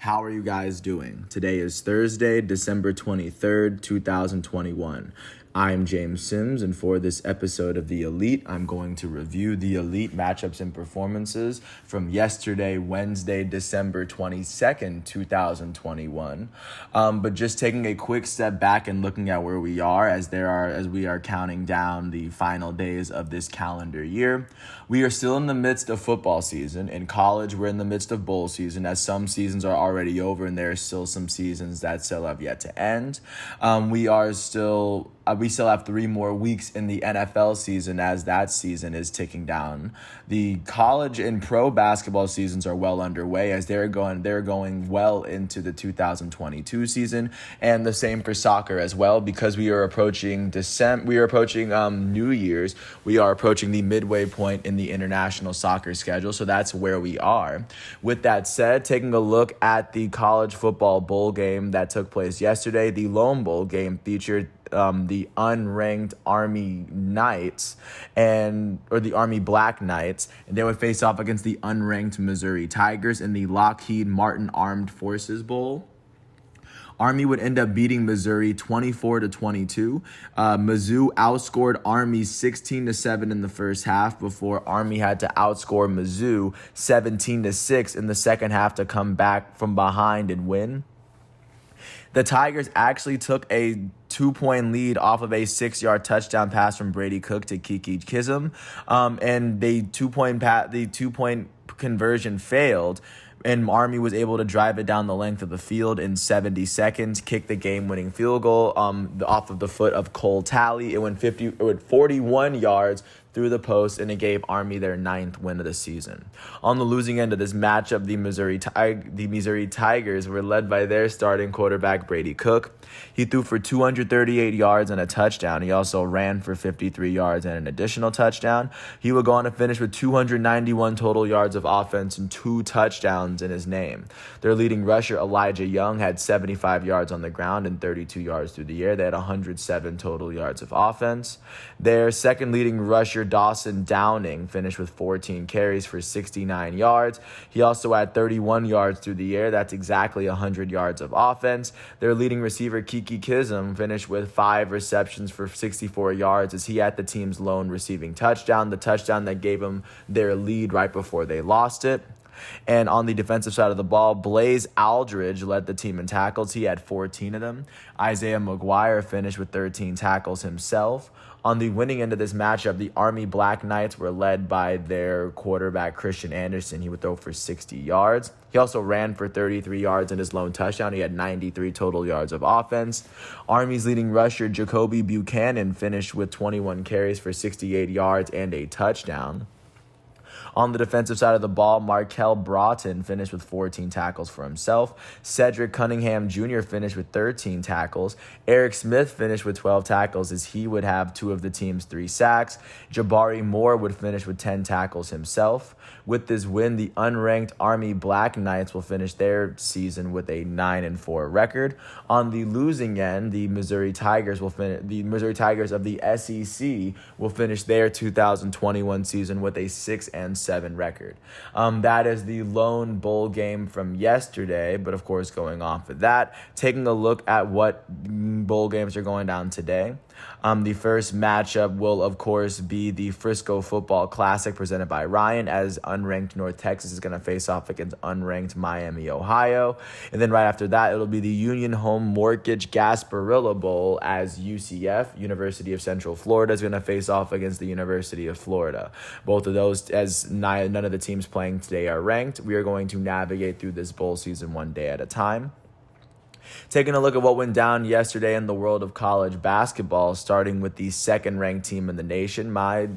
How are you guys doing? Today is Thursday, December 23rd, 2021. I'm James Sims, and for this episode of The Elite, I'm going to review the Elite matchups and performances from yesterday, Wednesday, December 22nd, 2021. But just taking a quick step back and looking at where we are as we are counting down the final days of this calendar year. We are still in the midst of football season. In college, we're in the midst of bowl season, as some seasons are already over and there are still some seasons that still have yet to end. We still have 3 more weeks in the NFL season as that season is ticking down. The college and pro basketball seasons are well underway as they're going well into the 2022 season, and the same for soccer as well, because we are approaching New Year's. We are approaching the midway point in the international soccer schedule, so that's where we are. With that said, taking a look at the college football bowl game that took place yesterday, the Lone Bowl game featured the unranked Army Knights or the Army Black Knights, and they would face off against the unranked Missouri Tigers in the Lockheed Martin Armed Forces Bowl. Army would end up beating Missouri 24-22. Mizzou outscored Army 16-7 in the first half before Army had to outscore Mizzou 17-6 in the second half to come back from behind and win. The Tigers actually took a 2-point lead off of a 6-yard touchdown pass from Brady Cook to Kiki Kism, and the two-point conversion failed, and Army was able to drive it down the length of the field in 70 seconds, kick the game-winning field goal off of the foot of Cole Talley. It went 41 yards through the post, and it gave Army their 9th win of the season. On the losing end of this matchup, the Missouri Tigers were led by their starting quarterback, Brady Cook. He threw for 238 yards and a touchdown. He also ran for 53 yards and an additional touchdown. He would go on to finish with 291 total yards of offense and 2 touchdowns in his name. Their leading rusher, Elijah Young, had 75 yards on the ground and 32 yards through the air. They had 107 total yards of offense. Their second leading rusher, Dawson Downing, finished with 14 carries for 69 yards. He also had 31 yards through the air. That's exactly 100 yards of offense. Their leading receiver, Kiki Kism, finished with 5 receptions for 64 yards as he had the team's lone receiving touchdown, the touchdown that gave them their lead right before they lost it. And on the defensive side of the ball, Blaze Aldridge led the team in tackles. He had 14 of them. Isaiah McGuire finished with 13 tackles himself. On the winning end of this matchup, the Army Black Knights were led by their quarterback, Christian Anderson. He would throw for 60 yards. He also ran for 33 yards in his lone touchdown. He had 93 total yards of offense. Army's leading rusher, Jacoby Buchanan, finished with 21 carries for 68 yards and a touchdown. On the defensive side of the ball, Markel Broughton finished with 14 tackles for himself. Cedric Cunningham Jr. finished with 13 tackles. Eric Smith finished with 12 tackles as he would have 2 of the team's 3 sacks. Jabari Moore would finish with 10 tackles himself. With this win, the unranked Army Black Knights will finish their season with a 9-4 record. On the losing end, the Missouri Tigers of the SEC will finish their 2021 season with a 6-7 record. That is the lone bowl game from yesterday, but of course, going off of that, taking a look at what bowl games are going down today. The first matchup will, of course, be the Frisco Football Classic presented by Ryan, as unranked North Texas is going to face off against unranked Miami, Ohio. And then right after that, it'll be the Union Home Mortgage Gasparilla Bowl, as UCF, University of Central Florida, is going to face off against the University of Florida. Both of those, as none of the teams playing today are ranked, we are going to navigate through this bowl season one day at a time. Taking a look at what went down yesterday in the world of college basketball, starting with the second-ranked team in the nation, my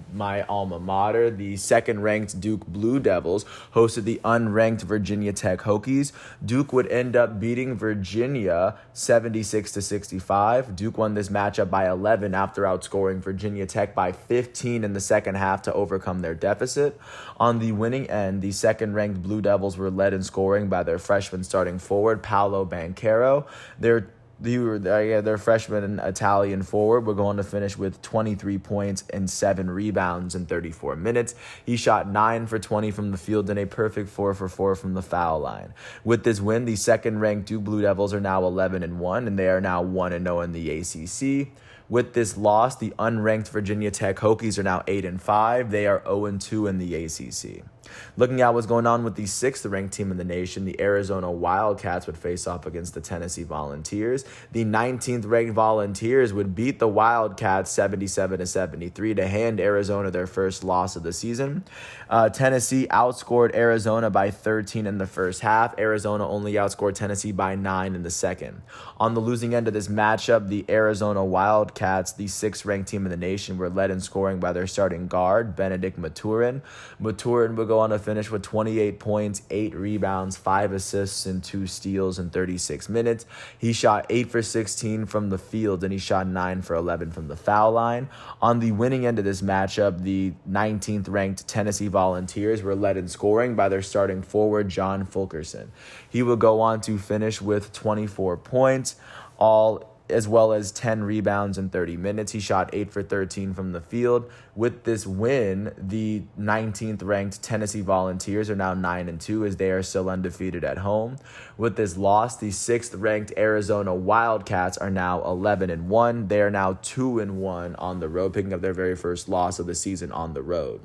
alma mater, the second-ranked Duke Blue Devils, hosted the unranked Virginia Tech Hokies. Duke would end up beating Virginia 76-65. Duke won this matchup by 11 after outscoring Virginia Tech by 15 in the second half to overcome their deficit. On the winning end, the second-ranked Blue Devils were led in scoring by their freshman starting forward, Paolo Banchero. Their Their freshman and Italian forward would go on to finish with 23 points and 7 rebounds in 34 minutes. He shot 9 for 20 from the field and a perfect 4 for 4 from the foul line. With this win, the second-ranked Duke Blue Devils are now 11-1, and they are now 1-0 in the ACC. With this loss, the unranked Virginia Tech Hokies are now 8-5. They are 0-2 in the ACC. Looking at what's going on with the 6th-ranked team in the nation, the Arizona Wildcats would face off against the Tennessee Volunteers. The 19th-ranked Volunteers would beat the Wildcats 77-73 to hand Arizona their first loss of the season. Tennessee outscored Arizona by 13 in the first half. Arizona only outscored Tennessee by 9 in the second. On the losing end of this matchup, the Arizona Wildcats, the 6th-ranked team in the nation, were led in scoring by their starting guard, Benedict Maturin. Maturin would go on to finish with 28 points, 8 rebounds, 5 assists, and 2 steals in 36 minutes. He shot 8 for 16 from the field, and he shot 9 for 11 from the foul line. On the winning end of this matchup, the 19th-ranked Tennessee Volunteers were led in scoring by their starting forward, John Fulkerson. He would go on to finish with 24 points, as well as 10 rebounds in 30 minutes. He shot 8 for 13 from the field. With this win, the 19th-ranked Tennessee Volunteers are now 9-2 as they are still undefeated at home. With this loss, the 6th-ranked Arizona Wildcats are now 11-1. They are now 2-1 on the road, picking up their very first loss of the season on the road.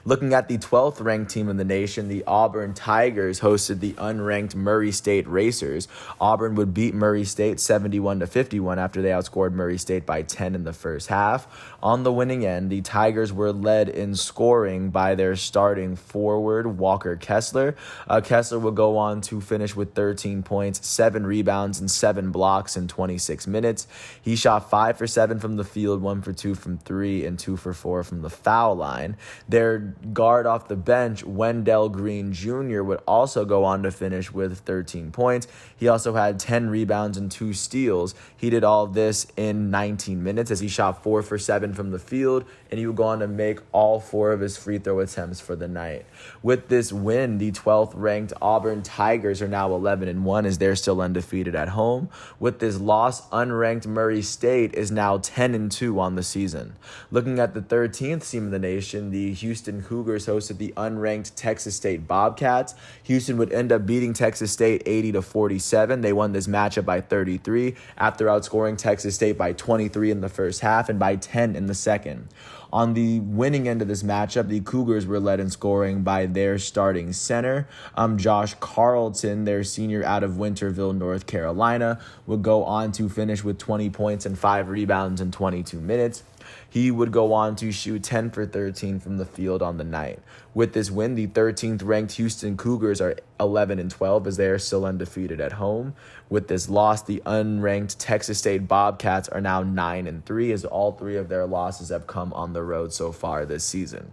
Looking at the 12th-ranked team in the nation, the Auburn Tigers hosted the unranked Murray State Racers. Auburn would beat Murray State 71-51 after they outscored Murray State by 10 in the first half. On the winning end, the Tigers were led in scoring by their starting forward, Walker Kessler. Kessler would go on to finish with 13 points, 7 rebounds, and 7 blocks in 26 minutes. He shot 5 for 7 from the field, 1 for 2 from 3, and 2 for 4 from the foul line. Their guard off the bench, Wendell Green Jr., would also go on to finish with 13 points. He also had 10 rebounds and 2 steals. He did all of this in 19 minutes as he shot 4 for 7 from the field, and he would go on to make all 4 of his free throw attempts for the night. With this win, the 12th-ranked Auburn Tigers are now 11-1 as they're still undefeated at home. With this loss, unranked Murray State is now 10-2 on the season. Looking at the 13th team in the nation, the Houston Cougars hosted the unranked Texas State Bobcats. Houston would end up beating Texas State 80-47. They won this matchup by 33 after outscoring Texas State by 23 in the first half and by 10 in the second. On the winning end of this matchup, the Cougars were led in scoring by their starting center, Josh Carlton, their senior out of Winterville, North Carolina, would go on to finish with 20 points and 5 rebounds in 22 minutes. He would go on to shoot 10 for 13 from the field on the night. With this win, the 13th-ranked Houston Cougars are 11-12 as they are still undefeated at home. With this loss, the unranked Texas State Bobcats are now 9-3 as all 3 of their losses have come on the road so far this season.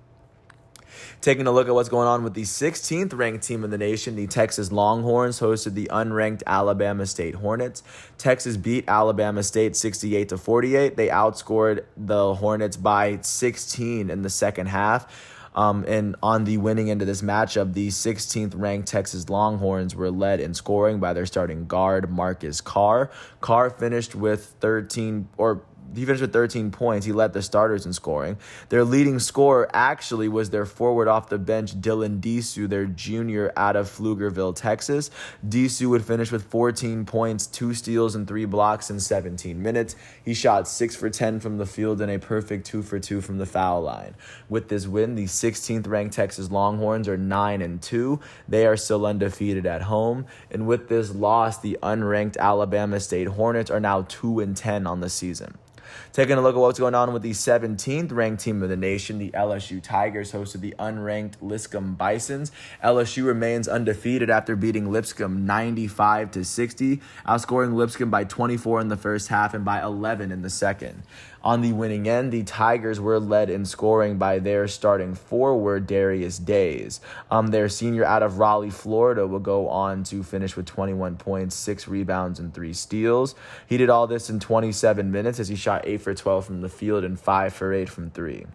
Taking a look at what's going on with the 16th-ranked team in the nation, the Texas Longhorns hosted the unranked Alabama State Hornets. Texas beat Alabama State 68-48. They outscored the Hornets by 16 in the second half. And on the winning end of this matchup, the 16th-ranked Texas Longhorns were led in scoring by their starting guard, Marcus Carr. Carr finished with 13 points. He led the starters in scoring. Their leading scorer actually was their forward off the bench, Dylan Disu, their junior out of Pflugerville, Texas. Disu would finish with 14 points, 2 steals, and 3 blocks in 17 minutes. He shot 6 for 10 from the field and a perfect 2 for 2 from the foul line. With this win, the 16th-ranked Texas Longhorns are 9-2. They are still undefeated at home. And with this loss, the unranked Alabama State Hornets are now 2-10 on the season. Taking a look at what's going on with the 17th-ranked team of the nation, the LSU Tigers hosted the unranked Lipscomb Bisons. LSU remains undefeated after beating Lipscomb 95-60, outscoring Lipscomb by 24 in the first half and by 11 in the second. On the winning end, the Tigers were led in scoring by their starting forward, Darius Days. Their senior out of Raleigh, Florida, will go on to finish with 21 points, 6 rebounds, and 3 steals. He did all this in 27 minutes as he shot 8 for 12 from the field and 5 for 8 from 3.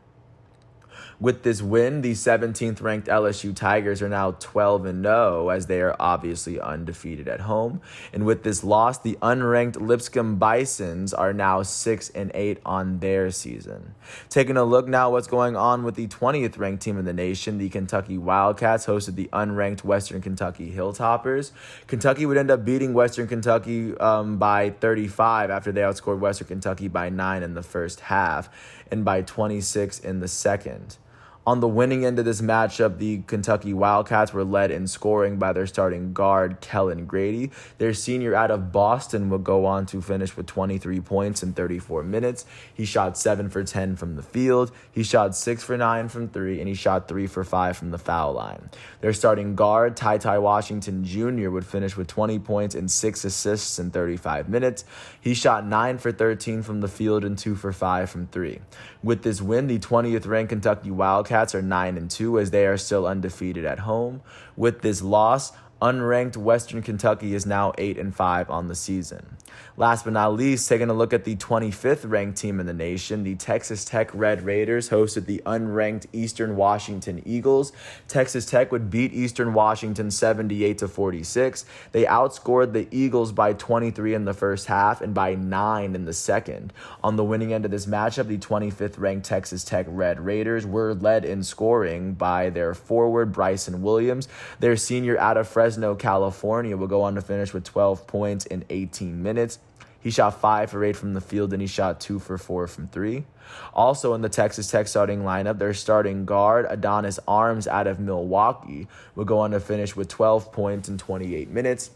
With this win, the 17th ranked LSU Tigers are now 12-0 as they are obviously undefeated at home. And with this loss, the unranked Lipscomb Bisons are now 6-8 on their season. Taking a look now what's going on with the 20th ranked team in the nation, the Kentucky Wildcats hosted the unranked Western Kentucky Hilltoppers. Kentucky would end up beating Western Kentucky by 35 after they outscored Western Kentucky by 9 in the first half and by 26 in the second. On the winning end of this matchup, the Kentucky Wildcats were led in scoring by their starting guard, Kellen Grady. Their senior out of Boston would go on to finish with 23 points in 34 minutes. He shot 7 for 10 from the field. He shot 6 for 9 from 3, and he shot 3 for 5 from the foul line. Their starting guard, Ty Washington Jr., would finish with 20 points and 6 assists in 35 minutes. He shot 9 for 13 from the field and 2 for 5 from 3. With this win, the 20th ranked Kentucky Wildcats are 9-2 as they are still undefeated at home. With this loss, unranked Western Kentucky is now 8-5 on the season. Last but not least, taking a look at the 25th ranked team in the nation, the Texas Tech Red Raiders hosted the unranked Eastern Washington Eagles. Texas Tech would beat Eastern Washington 78-46. They outscored the Eagles by 23 in the first half and by 9 in the second. On the winning end of this matchup, the 25th ranked Texas Tech Red Raiders were led in scoring by their forward Bryson Williams. Their senior out of Fresno, California, will go on to finish with 12 points in 18 minutes. He shot 5 for 8 from the field, and he shot 2 for 4 from 3. Also in the Texas Tech starting lineup, their starting guard, Adonis Arms out of Milwaukee, will go on to finish with 12 points in 28 minutes.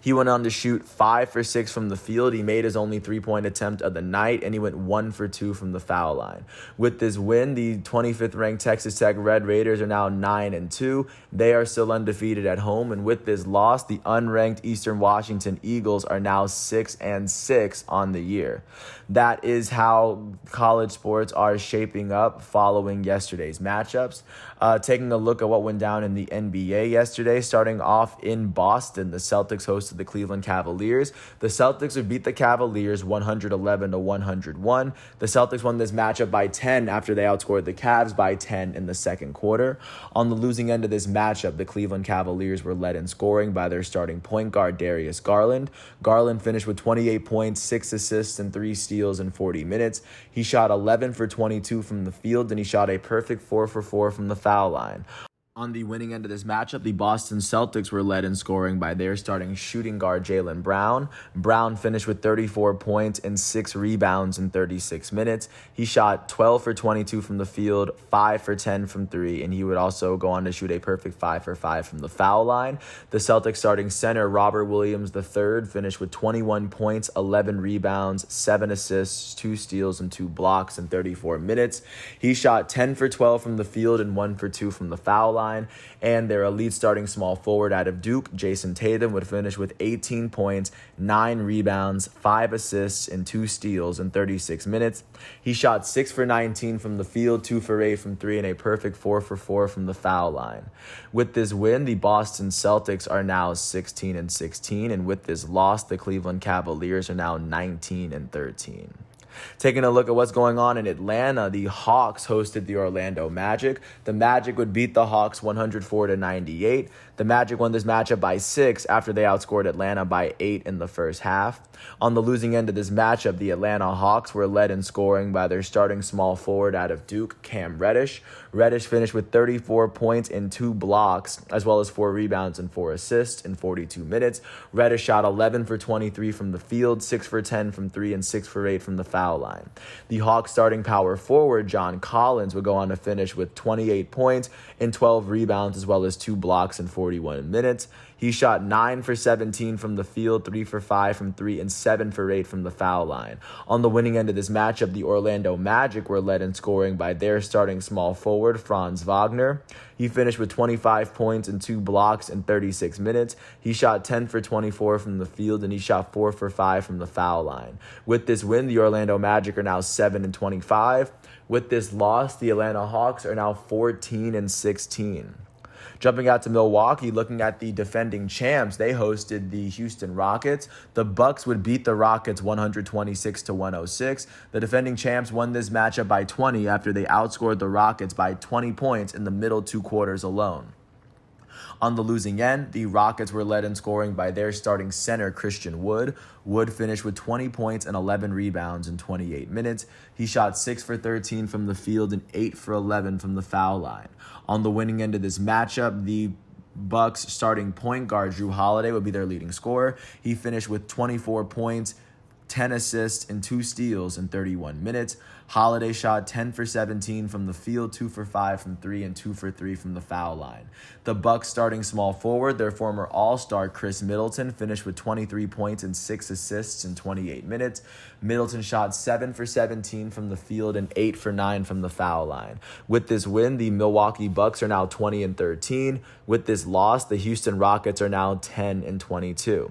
He went on to shoot 5 for 6 from the field. He made his only 3-point attempt of the night, and he went 1 for 2 from the foul line. With this win, the 25th ranked Texas Tech Red Raiders are now 9-2. They are still undefeated at home, and with this loss, the unranked Eastern Washington Eagles are now 6-6 on the year. That is how college sports are shaping up following yesterday's matchups. Taking a look at what went down in the NBA yesterday, starting off in Boston, the Celtics hosted the Cleveland Cavaliers. The Celtics would beat the Cavaliers 111-101. The Celtics won this matchup by 10 after they outscored the Cavs by 10 in the second quarter. On the losing end of this matchup, the Cleveland Cavaliers were led in scoring by their starting point guard, Darius Garland. Garland finished with 28 points, 6 assists, and 3 steals in 40 minutes. He shot 11 for 22 from the field, and he shot a perfect 4 for 4 from the foul line. On the winning end of this matchup, the Boston Celtics were led in scoring by their starting shooting guard, Jaylen Brown. Brown finished with 34 points and 6 rebounds in 36 minutes. He shot 12 for 22 from the field, 5 for 10 from 3, and he would also go on to shoot a perfect 5 for 5 from the foul line. The Celtics starting center, Robert Williams III, finished with 21 points, 11 rebounds, 7 assists, 2 steals, and 2 blocks in 34 minutes. He shot 10 for 12 from the field and 1 for 2 from the foul line. And their elite starting small forward out of Duke, Jason Tatum, would finish with 18 points, 9 rebounds, 5 assists, and 2 steals in 36 minutes. He shot 6 for 19 from the field, 2 for 8 from 3, and a perfect 4 for 4 from the foul line. With this win, the Boston Celtics are now 16-16, and with this loss, the Cleveland Cavaliers are now 19-13. Taking a look at what's going on in Atlanta, the Hawks hosted the Orlando Magic. The Magic would beat the Hawks 104-98. The Magic won this matchup by 6 after they outscored Atlanta by 8 in the first half. On the losing end of this matchup, the Atlanta Hawks were led in scoring by their starting small forward out of Duke, Cam Reddish. Reddish finished with 34 points and 2 blocks, as well as 4 rebounds and 4 assists in 42 minutes. Reddish shot 11 for 23 from the field, 6 for 10 from 3, and 6 for 8 from the foul line. The Hawks starting power forward, John Collins, would go on to finish with 28 points and 12 rebounds, as well as 2 blocks in 41 minutes. He shot 9 for 17 from the field, 3 for 5 from 3, and 7 for 8 from the foul line. On the winning end of this matchup, the Orlando Magic were led in scoring by their starting small forward, Franz Wagner. He finished with 25 points and 2 blocks in 36 minutes. He shot 10 for 24 from the field, and he shot 4 for 5 from the foul line. With this win, the Orlando Magic are now 7-25. With this loss, the Atlanta Hawks are now 14-16. Jumping out to Milwaukee, looking at the defending champs, they hosted the Houston Rockets. The Bucks would beat the Rockets 126-106. The defending champs won this matchup by 20 after they outscored the Rockets by 20 points in the middle two quarters alone. On the losing end, the Rockets were led in scoring by their starting center, Christian Wood. Wood finished with 20 points and 11 rebounds in 28 minutes. He shot 6 for 13 from the field and 8 for 11 from the foul line. On the winning end of this matchup, the Bucks starting point guard Jrue Holiday would be their leading scorer. He finished with 24 points, 10 assists, and 2 steals in 31 minutes. Holiday shot 10 for 17 from the field, 2 for 5 from 3, and 2 for 3 from the foul line. The Bucks starting small forward, their former All-Star Chris Middleton, finished with 23 points and 6 assists in 28 minutes. Middleton shot 7 for 17 from the field and 8 for 9 from the foul line. With this win, the Milwaukee Bucks are now 20-13. With this loss, the Houston Rockets are now 10-22.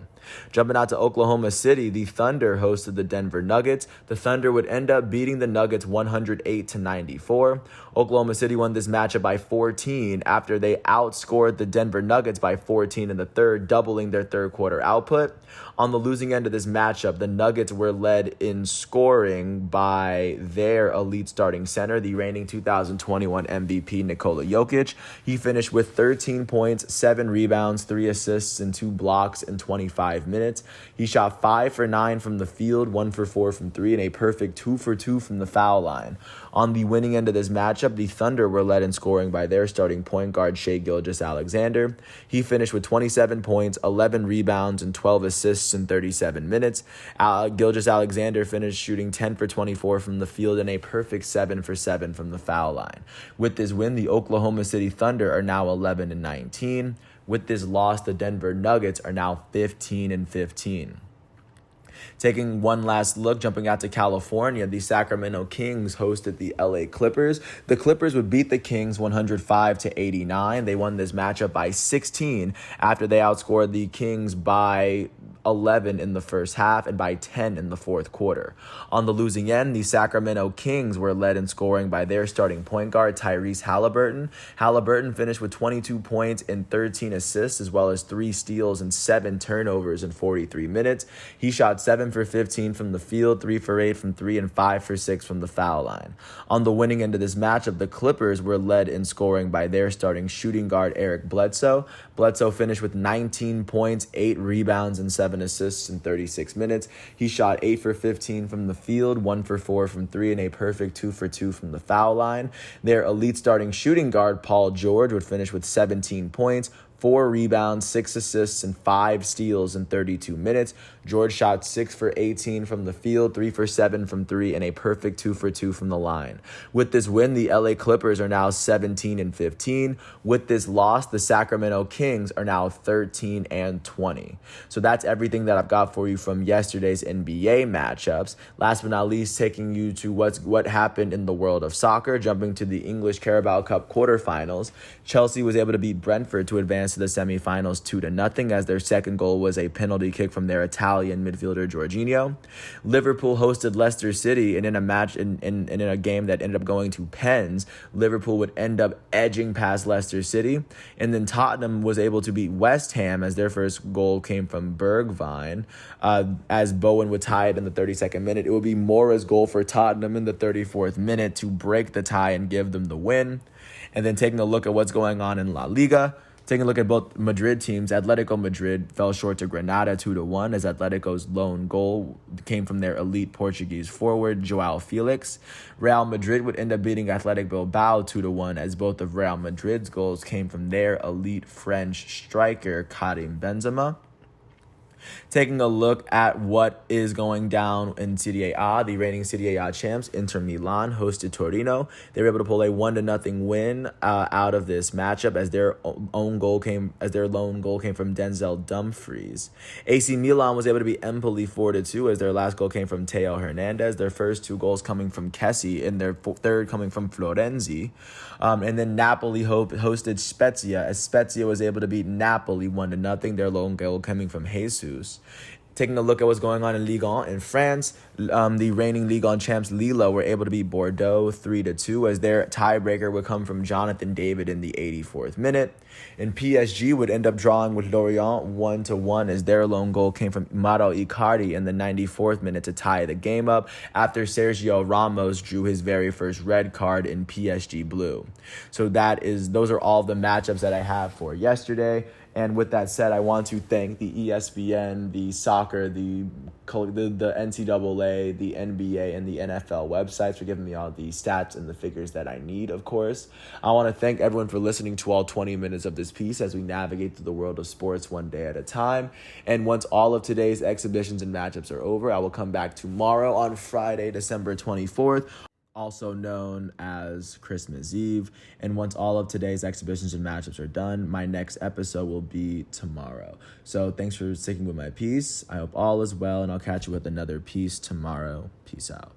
Jumping out to Oklahoma City, the Thunder hosted the Denver Nuggets. The Thunder would end up beating the Nuggets 108-94. Oklahoma City won this matchup by 14 after they outscored the Denver Nuggets by 14 in the third, doubling their third quarter output. On the losing end of this matchup, the Nuggets were led in scoring by their elite starting center, the reigning 2021 MVP Nikola Jokic. He finished with 13 points, 7 rebounds, 3 assists, and 2 blocks in 25 minutes. He shot 5 for 9 from the field, 1 for 4 from 3, and a perfect 2 for 2 from the foul line. On the winning end of this matchup, the Thunder were led in scoring by their starting point guard Shai Gilgeous-Alexander. He finished with 27 points, 11 rebounds, and 12 assists in 37 minutes. Gilgeous-Alexander finished shooting 10 for 24 from the field and a perfect 7 for 7 from the foul line. With this win, the Oklahoma City Thunder are now 11-19. With this loss, the Denver Nuggets are now 15-15. Taking one last look, jumping out to California, the Sacramento Kings hosted the LA Clippers. The Clippers would beat the Kings 105-89. They won this matchup by 16 after they outscored the Kings by 11 in the first half and by 10 in the fourth quarter. On the losing end, the Sacramento Kings were led in scoring by their starting point guard, Tyrese Halliburton. Halliburton finished with 22 points and 13 assists, as well as 3 steals and 7 turnovers in 43 minutes. He shot 7 for 15 from the field, 3 for 8 from 3, and 5 for 6 from the foul line. On the winning end of this matchup, the Clippers were led in scoring by their starting shooting guard, Eric Bledsoe. Bledsoe finished with 19 points, 8 rebounds, and 7 assists in 36 minutes. He shot 8 for 15 from the field, 1 for 4 from 3, and a perfect 2 for 2 from the foul line. Their elite starting shooting guard, Paul George, would finish with 17 points, 4 rebounds, 6 assists, and 5 steals in 32 minutes. George shot 6 for 18 from the field, 3 for 7 from 3, and a perfect 2 for 2 from the line. With this win, the LA Clippers are now 17-15. With this loss, the Sacramento Kings are now 13-20. So that's everything that I've got for you from yesterday's NBA matchups. Last but not least, taking you to what happened in the world of soccer, jumping to the English Carabao Cup quarterfinals. Chelsea was able to beat Brentford to advance to the semifinals 2-0, as their second goal was a penalty kick from their Italian midfielder Jorginho. Liverpool hosted Leicester City, and in a match in a game that ended up going to pens, Liverpool would end up edging past Leicester City. And then Tottenham was able to beat West Ham, as their first goal came from Bergwijn, as Bowen would tie it in the 32nd minute. It would be Mora's goal for Tottenham in the 34th minute to break the tie and give them the win. And then taking a look at what's going on in La Liga, taking a look at both Madrid teams, Atletico Madrid fell short to Granada 2-1, as Atletico's lone goal came from their elite Portuguese forward, João Felix. Real Madrid would end up beating Athletic Bilbao 2-1, as both of Real Madrid's goals came from their elite French striker, Karim Benzema. Taking a look at what is going down in Serie A, the reigning Serie A champs, Inter Milan, hosted Torino. They were able to pull a 1-0 win out of this matchup, as their lone goal came from Denzel Dumfries. AC Milan was able to beat Empoli 4-2, as their last goal came from Theo Hernandez. Their first 2 goals coming from Kessie, and their third coming from Florenzi. And then Napoli hosted Spezia, as Spezia was able to beat Napoli 1-0. Their lone goal coming from Jesus. Taking a look at what's going on in Ligue 1 in France, the reigning Ligue 1 champs Lille were able to beat Bordeaux 3-2 as their tiebreaker would come from Jonathan David in the 84th minute. And PSG would end up drawing with Lorient 1-1 as their lone goal came from Mauro Icardi in the 94th minute to tie the game up after Sergio Ramos drew his very first red card in PSG blue. So those are all the matchups that I have for yesterday. And with that said, I want to thank the ESPN, the soccer, the NCAA, the NBA, and the NFL websites for giving me all the stats and the figures that I need, of course. I want to thank everyone for listening to all 20 minutes of this piece as we navigate through the world of sports one day at a time. And once all of today's exhibitions and matchups are over, I will come back tomorrow on Friday, December 24th. Also known as Christmas Eve. And once all of today's exhibitions and matchups are done, my next episode will be tomorrow. So thanks for sticking with my piece. I hope all is well, and I'll catch you with another piece tomorrow. Peace out.